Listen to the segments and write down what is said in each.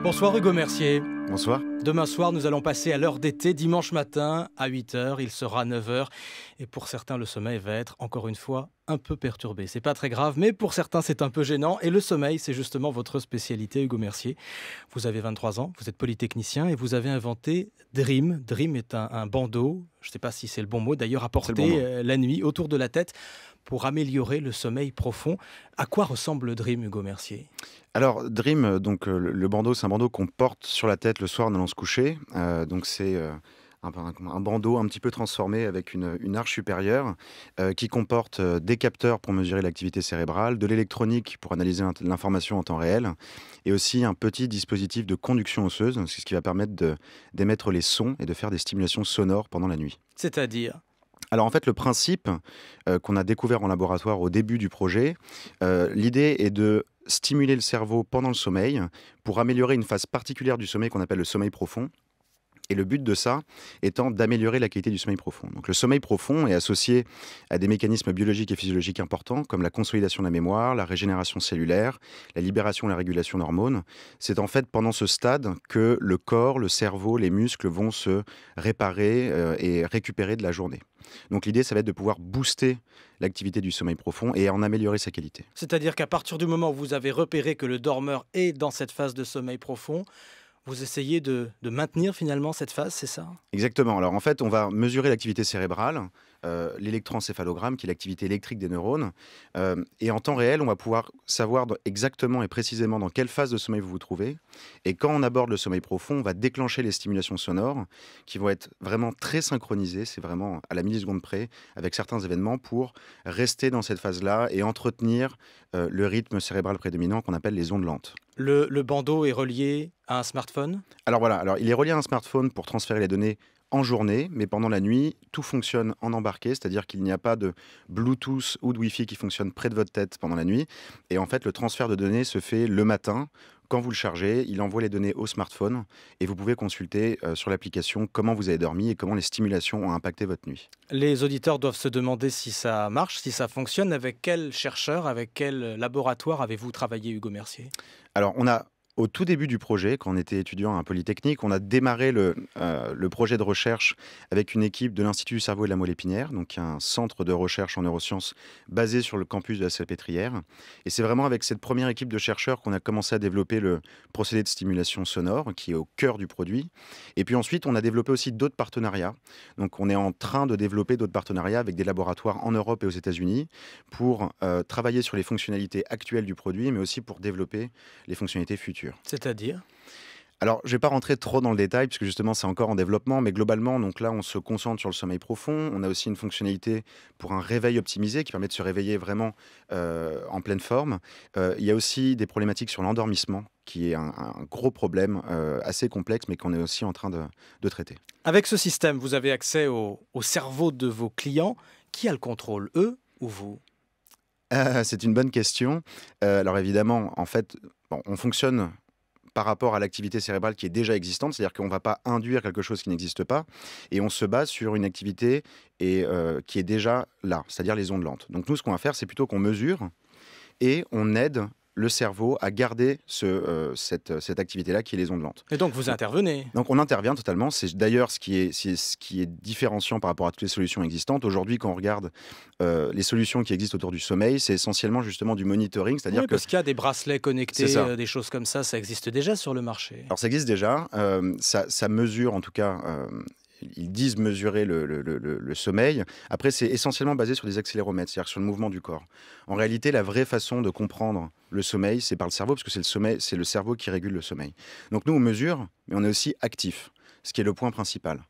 Bonsoir Hugo Mercier. Bonsoir. Demain soir, nous allons passer à l'heure d'été. Dimanche matin, à 8 heures, il sera 9 heures. Et pour certains, le sommeil va être, encore une fois, un peu perturbé. C'est pas très grave, mais pour certains, c'est un peu gênant. Et le sommeil, c'est justement votre spécialité, Hugo Mercier. Vous avez 23 ans, vous êtes polytechnicien et vous avez inventé Dream. Dream est un bandeau, je ne sais pas si c'est le bon mot, d'ailleurs, à porter la nuit autour de la tête pour améliorer le sommeil profond. À quoi ressemble le Dream, Hugo Mercier ? Alors, Dream, donc le bandeau, c'est un bandeau qu'on porte sur la tête le soir en allant se coucher. Donc c'est un bandeau un petit peu transformé avec une arche supérieure qui comporte des capteurs pour mesurer l'activité cérébrale, de l'électronique pour analyser l'information en temps réel, et aussi un petit dispositif de conduction osseuse, ce qui va permettre d'émettre les sons et de faire des stimulations sonores pendant la nuit. C'est-à-dire ? Alors en fait, le principe qu'on a découvert en laboratoire au début du projet, l'idée est de stimuler le cerveau pendant le sommeil pour améliorer une phase particulière du sommeil qu'on appelle le sommeil profond. Et le but de ça étant d'améliorer la qualité du sommeil profond. Donc le sommeil profond est associé à des mécanismes biologiques et physiologiques importants comme la consolidation de la mémoire, la régénération cellulaire, la libération et la régulation d'hormones. C'est en fait pendant ce stade que le corps, le cerveau, les muscles vont se réparer et récupérer de la journée. Donc l'idée, ça va être de pouvoir booster l'activité du sommeil profond et en améliorer sa qualité. C'est-à-dire qu'à partir du moment où vous avez repéré que le dormeur est dans cette phase de sommeil profond, vous essayez de maintenir finalement cette phase, c'est ça ? Exactement. Alors en fait, on va mesurer l'activité cérébrale, l'électroencéphalogramme, qui est l'activité électrique des neurones. Et en temps réel, on va pouvoir savoir exactement et précisément dans quelle phase de sommeil vous vous trouvez. Et quand on aborde le sommeil profond, on va déclencher les stimulations sonores qui vont être vraiment très synchronisées, c'est vraiment à la milliseconde près, avec certains événements pour rester dans cette phase-là et entretenir le rythme cérébral prédominant qu'on appelle les ondes lentes. Le bandeau est relié à un smartphone ? Alors voilà, il est relié à un smartphone pour transférer les données en journée, mais pendant la nuit, tout fonctionne en embarqué, c'est-à-dire qu'il n'y a pas de Bluetooth ou de Wi-Fi qui fonctionne près de votre tête pendant la nuit. Et en fait, le transfert de données se fait le matin. Quand vous le chargez, il envoie les données au smartphone et vous pouvez consulter sur l'application comment vous avez dormi et comment les stimulations ont impacté votre nuit. Les auditeurs doivent se demander si ça marche, si ça fonctionne. Avec quel chercheur, avec quel laboratoire avez-vous travaillé, Hugo Mercier ? Alors, au tout début du projet, quand on était étudiant à Polytechnique, on a démarré le projet de recherche avec une équipe de l'Institut du cerveau et de la moelle épinière, donc un centre de recherche en neurosciences basé sur le campus de la Salpêtrière. Et c'est vraiment avec cette première équipe de chercheurs qu'on a commencé à développer le procédé de stimulation sonore, qui est au cœur du produit. Et puis ensuite, on a développé aussi d'autres partenariats. Donc on est en train de développer d'autres partenariats avec des laboratoires en Europe et aux États-Unis pour travailler sur les fonctionnalités actuelles du produit, mais aussi pour développer les fonctionnalités futures. C'est-à-dire ? Alors, je ne vais pas rentrer trop dans le détail, puisque justement, c'est encore en développement, mais globalement, donc là, on se concentre sur le sommeil profond. On a aussi une fonctionnalité pour un réveil optimisé qui permet de se réveiller vraiment en pleine forme. Il y a aussi des problématiques sur l'endormissement, qui est un gros problème assez complexe, mais qu'on est aussi en train de traiter. Avec ce système, vous avez accès au cerveau de vos clients. Qui a le contrôle, eux ou vous ? C'est une bonne question. Alors évidemment, en fait, on fonctionne par rapport à l'activité cérébrale qui est déjà existante, c'est-à-dire qu'on ne va pas induire quelque chose qui n'existe pas, et on se base sur une activité qui est déjà là, c'est-à-dire les ondes lentes. Donc nous, ce qu'on va faire, c'est plutôt qu'on mesure et on aide le cerveau à garder cette activité-là qui est les ondes lentes. Et donc vous intervenez ? Donc on intervient totalement, c'est d'ailleurs ce qui est différenciant par rapport à toutes les solutions existantes. Aujourd'hui, quand on regarde les solutions qui existent autour du sommeil, c'est essentiellement justement du monitoring, c'est-à-dire oui, parce qu'il y a des bracelets connectés, des choses comme ça existe déjà sur le marché. Alors ça existe déjà, ça mesure en tout cas... Ils disent mesurer le sommeil. Après, c'est essentiellement basé sur des accéléromètres, c'est-à-dire sur le mouvement du corps. En réalité, la vraie façon de comprendre le sommeil, c'est par le cerveau, parce que c'est le cerveau qui régule le sommeil. Donc nous, on mesure, mais on est aussi actif, ce qui est le point principal.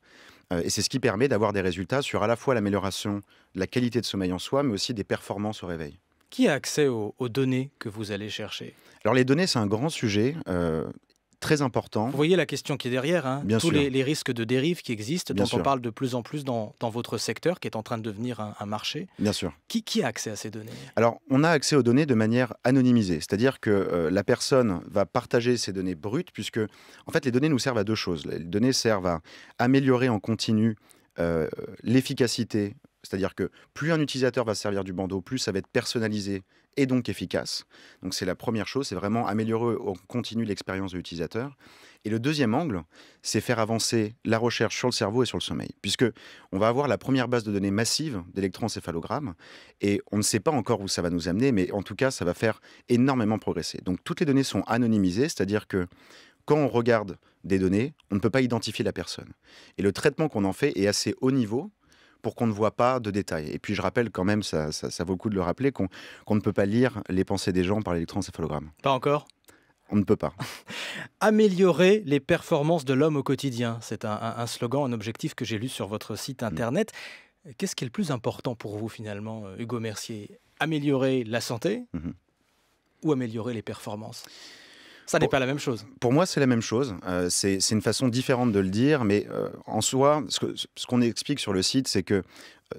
Et c'est ce qui permet d'avoir des résultats sur à la fois l'amélioration de la qualité de sommeil en soi, mais aussi des performances au réveil. Qui a accès aux données que vous allez chercher ? Alors les données, c'est un grand sujet. Très important. Vous voyez la question qui est derrière, hein ? Bien tous sûr. les risques de dérive qui existent, Bien dont sûr. on parle de plus en plus dans votre secteur, qui est en train de devenir un marché. Bien sûr. Qui a accès à ces données ? Alors, on a accès aux données de manière anonymisée, c'est-à-dire que la personne va partager ces données brutes, puisque, en fait, les données nous servent à deux choses. Les données servent à améliorer en continu l'efficacité C'est-à-dire que plus un utilisateur va se servir du bandeau, plus ça va être personnalisé et donc efficace. Donc c'est la première chose, c'est vraiment améliorer en continu l'expérience de l'utilisateur. Et le deuxième angle, c'est faire avancer la recherche sur le cerveau et sur le sommeil, puisque on va avoir la première base de données massive d'électroencéphalogrammes, et on ne sait pas encore où ça va nous amener, mais en tout cas, ça va faire énormément progresser. Donc toutes les données sont anonymisées, c'est-à-dire que quand on regarde des données, on ne peut pas identifier la personne. Et le traitement qu'on en fait est assez haut niveau pour qu'on ne voit pas de détails. Et puis je rappelle quand même, ça vaut le coup de le rappeler, qu'on ne peut pas lire les pensées des gens par l'électroencéphalogramme. Pas encore? On ne peut pas. Améliorer les performances de l'homme au quotidien. C'est un slogan, un objectif que j'ai lu sur votre site internet. Qu'est-ce qui est le plus important pour vous finalement, Hugo Mercier? Améliorer la santé ou améliorer les performances? Ça n'est pas la même chose. Pour moi, c'est la même chose. C'est une façon différente de le dire, mais en soi, ce qu'on explique sur le site, c'est que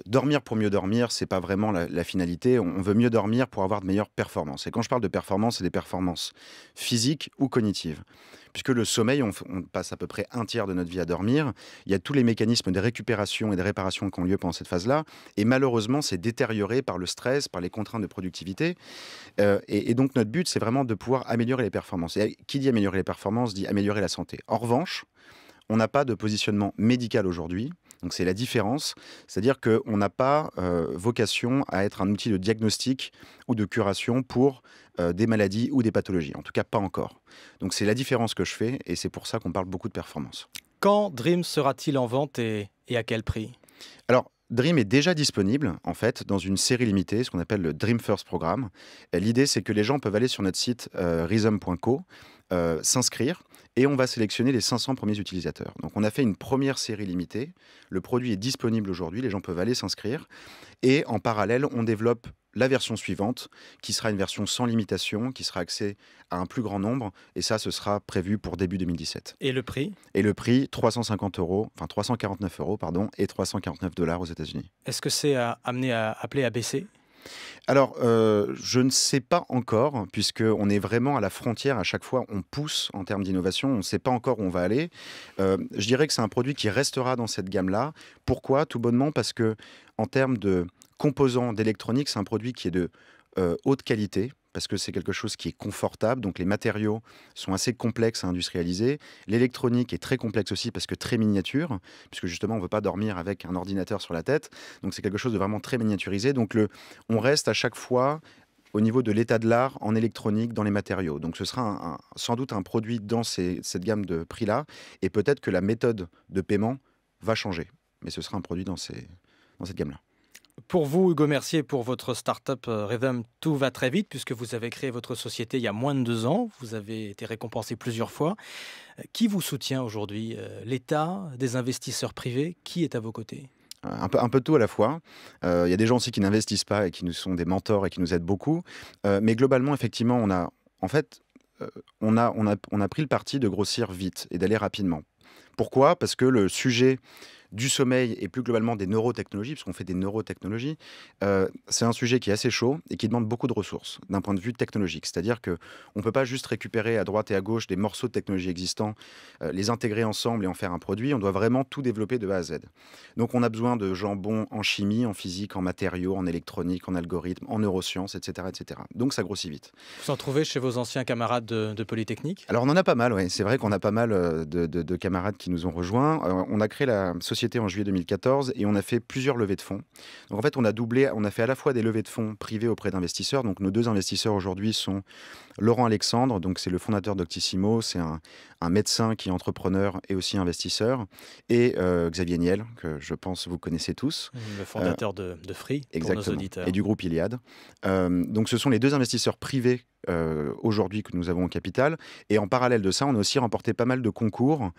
dormir pour mieux dormir, c'est pas vraiment la finalité. On veut mieux dormir pour avoir de meilleures performances. Et quand je parle de performances, c'est des performances physiques ou cognitives. Puisque le sommeil, on passe à peu près un tiers de notre vie à dormir. Il y a tous les mécanismes de récupération et de réparation qui ont lieu pendant cette phase-là. Et malheureusement, c'est détérioré par le stress, par les contraintes de productivité. Et donc, notre but, c'est vraiment de pouvoir améliorer les performances. Et qui dit améliorer les performances, dit améliorer la santé. En revanche, on n'a pas de positionnement médical aujourd'hui. Donc c'est la différence, c'est-à-dire qu'on n'a pas vocation à être un outil de diagnostic ou de curation pour des maladies ou des pathologies, en tout cas pas encore. Donc c'est la différence que je fais et c'est pour ça qu'on parle beaucoup de performance. Quand Dream sera-t-il en vente et à quel prix? Alors, Dream est déjà disponible, en fait, dans une série limitée, ce qu'on appelle le Dream First Programme. L'idée, c'est que les gens peuvent aller sur notre site rhythm.co, s'inscrire, et on va sélectionner les 500 premiers utilisateurs. Donc, on a fait une première série limitée. Le produit est disponible aujourd'hui, les gens peuvent aller s'inscrire. Et en parallèle, on développe la version suivante, qui sera une version sans limitation, qui sera accès à un plus grand nombre. Et ça, ce sera prévu pour début 2017. Et le prix? Et le prix, 349 euros, pardon, et $349 aux États-Unis. Est-ce que c'est amené à appeler à baisser? Alors, je ne sais pas encore, puisqu'on est vraiment à la frontière. À chaque fois, on pousse en termes d'innovation. On ne sait pas encore où on va aller. Je dirais que c'est un produit qui restera dans cette gamme-là. Pourquoi? Tout bonnement parce que, en termes de composants d'électronique, c'est un produit qui est de haute qualité, parce que c'est quelque chose qui est confortable. Donc les matériaux sont assez complexes à industrialiser. L'électronique est très complexe aussi parce que très miniature, puisque justement on ne veut pas dormir avec un ordinateur sur la tête. Donc c'est quelque chose de vraiment très miniaturisé. Donc on reste à chaque fois au niveau de l'état de l'art en électronique, dans les matériaux. Donc ce sera sans doute un produit dans cette gamme de prix-là. Et peut-être que la méthode de paiement va changer. Mais ce sera un produit dans cette gamme-là. Pour vous, Hugo Mercier, pour votre start-up Rhythm, tout va très vite puisque vous avez créé votre société il y a moins de 2 ans. Vous avez été récompensé plusieurs fois. Qui vous soutient aujourd'hui? L'État, des investisseurs privés? Qui est à vos côtés? Un peu de tout à la fois. Il y a des gens aussi qui n'investissent pas et qui nous sont des mentors et qui nous aident beaucoup. Mais globalement, effectivement, on a pris le parti de grossir vite et d'aller rapidement. Pourquoi? Parce que le sujet du sommeil et plus globalement des neurotechnologies, puisqu'on fait des neurotechnologies, c'est un sujet qui est assez chaud et qui demande beaucoup de ressources d'un point de vue technologique. C'est-à-dire qu'on ne peut pas juste récupérer à droite et à gauche des morceaux de technologie existants, les intégrer ensemble et en faire un produit. On doit vraiment tout développer de A à Z. Donc on a besoin de gens bons en chimie, en physique, en matériaux, en électronique, en algorithmes, en neurosciences, etc., etc. Donc ça grossit vite. Vous en trouvez chez vos anciens camarades de Polytechnique? Alors on en a pas mal, oui. C'est vrai qu'on a pas mal de camarades qui nous ont rejoints. On a créé la société en juillet 2014 et on a fait plusieurs levées de fonds. Donc en fait, on a fait à la fois des levées de fonds privées auprès d'investisseurs. Donc nos 2 investisseurs aujourd'hui sont Laurent Alexandre, donc c'est le fondateur d'Octissimo, c'est un médecin qui est entrepreneur et aussi investisseur, et Xavier Niel, que je pense vous connaissez tous. Le fondateur de Free, pour nos auditeurs. Et du groupe Iliad. Donc ce sont les 2 investisseurs privés aujourd'hui que nous avons au capital. Et en parallèle de ça, on a aussi remporté pas mal de concours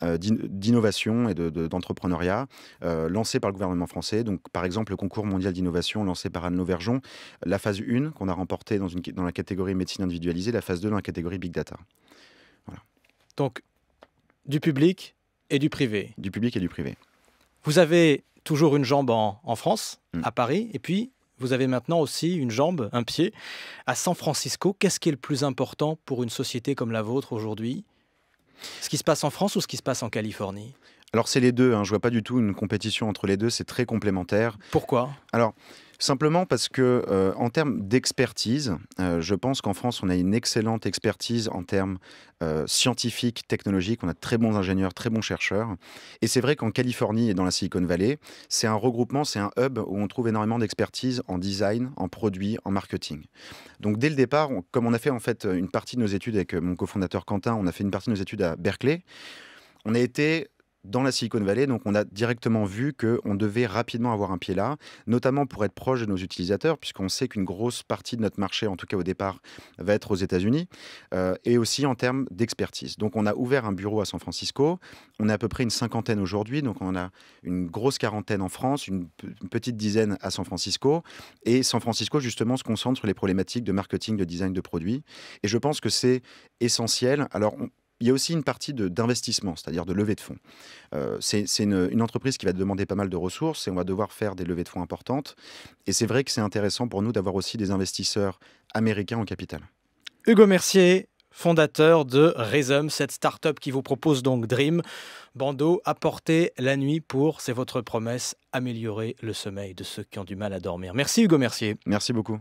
d'innovation et d'entrepreneuriat lancés par le gouvernement français. Donc par exemple, le concours mondial d'innovation lancé par Anne Lauvergeon, la phase 1 qu'on a remportée dans la catégorie médecine individualisée, la phase 2 dans la catégorie Big Data. Voilà. Donc du public et du privé. Du public et du privé. Vous avez toujours une jambe en France, à Paris, et puis vous avez maintenant aussi une jambe, un pied, à San Francisco. Qu'est-ce qui est le plus important pour une société comme la vôtre aujourd'hui? Ce qui se passe en France ou ce qui se passe en Californie? Alors c'est les deux, hein, je vois pas du tout une compétition entre les deux, c'est très complémentaire. Pourquoi? Alors, simplement parce que, en termes d'expertise, je pense qu'en France, on a une excellente expertise en termes, scientifiques, technologiques. On a de très bons ingénieurs, très bons chercheurs et c'est vrai qu'en Californie et dans la Silicon Valley, c'est un regroupement, c'est un hub où on trouve énormément d'expertise en design, en produits, en marketing. Donc dès le départ, comme on a fait en fait, une partie de nos études avec, mon cofondateur Quentin, on a fait une partie de nos études à Berkeley. On a été dans la Silicon Valley, donc on a directement vu qu'on devait rapidement avoir un pied là, notamment pour être proche de nos utilisateurs, puisqu'on sait qu'une grosse partie de notre marché, en tout cas au départ, va être aux États-Unis, et aussi en termes d'expertise. Donc on a ouvert un bureau à San Francisco, on est à peu près une cinquantaine aujourd'hui, donc on a une grosse quarantaine en France, une petite dizaine à San Francisco, et San Francisco justement se concentre sur les problématiques de marketing, de design de produits, et je pense que c'est essentiel. Alors, il y a aussi une partie d'investissement, c'est-à-dire de levée de fonds. C'est une entreprise qui va demander pas mal de ressources et on va devoir faire des levées de fonds importantes. Et c'est vrai que c'est intéressant pour nous d'avoir aussi des investisseurs américains en capital. Hugo Mercier, fondateur de Rhizome, cette start-up qui vous propose donc Dream. Bandeau, apporter la nuit pour, c'est votre promesse, améliorer le sommeil de ceux qui ont du mal à dormir. Merci Hugo Mercier. Merci beaucoup.